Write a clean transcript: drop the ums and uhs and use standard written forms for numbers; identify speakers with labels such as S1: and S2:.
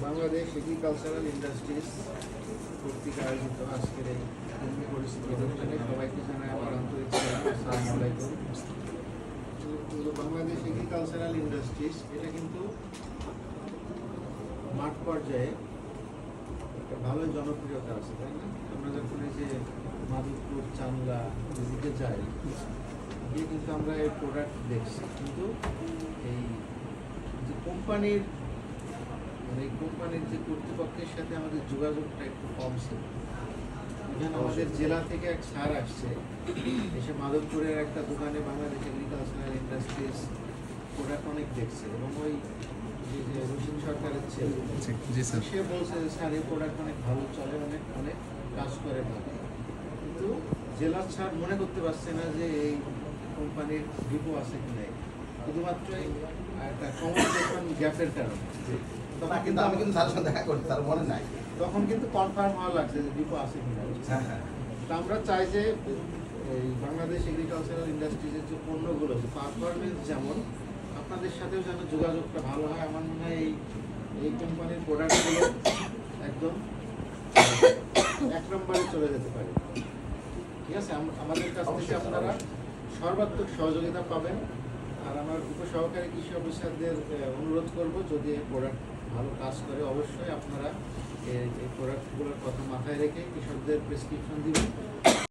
S1: Bangladesh agricultural industries কর্তৃক আয়োজিত আজকের এই পরিস্থিতি অনুষ্ঠানে সবাইকে জানাই আমার আন্তরিক সালাম। আসসালামু আলাইকুম। বাংলাদেশ এগ্রিকালচারাল ইন্ডাস্ট্রিজ এটা কিন্তু মাঠ পর্যায়ে একটা ভালো জনপ্রিয়তা আছে, তাই না? আমরা যখন এই যে মাধবপুর, চাংলা এদিকে যাই, গিয়ে কিন্তু আমরা এই প্রোডাক্ট দেখছি, কিন্তু এই যে কোম্পানির যে কর্তৃপক্ষের সাথে আমাদের যোগাযোগটা একটু কম ছিল। এখানে আমাদের জেলা থেকে এক স্যার আসছে, এসে মাধবপুরের একটা দোকানে বাংলাদেশ এগ্রিকালচারাল ইন্ডাস্ট্রিজ প্রোডাক্ট অনেক দেখছে, এবং ওই যে রশিদ সরকারের ছেলে সে বলছে স্যার এই প্রোডাক্ট অনেক ভালো চলে, অনেক অনেক কাজ করে ভালো, কিন্তু জেলার স্যার মনে করতে পারছে না যে এই কোম্পানির ডিপো আছে কি নাই, শুধুমাত্র একটা কমিউনিকেশন গ্যাপের কারণে।
S2: আমি কিন্তু তার সাথে দেখা করি, তার মনে নাই।
S1: তখন কিন্তু কনফার্ম হওয়া লাগছে যে ডিপো আছে কিনা। তা আমরা চাই যে এই বাংলাদেশ এগ্রিকালচারাল ইন্ডাস্ট্রিজের যে পণ্যগুলো আছে, পারফরমেন্স যেমন, আপনাদের সাথেও যেন যোগাযোগটা ভালো হয়। আমার মনে হয় এই কোম্পানির প্রোডাক্টগুলো একদম এক নম্বরে চলে যেতে পারে। ঠিক আছে, আমাদের কাছ থেকে আপনারা সর্বাত্মক সহযোগিতা পাবেন। আর আমার উপসহকারী কৃষি অফিসারদের অনুরোধ করব, যদি এই প্রোডাক্ট ভালো কাজ করে অবশ্যই আপনারা এই প্রোডাক্টগুলোর কথা মাথায় রেখে কৃষকদের প্রেসক্রিপশন দিবেন।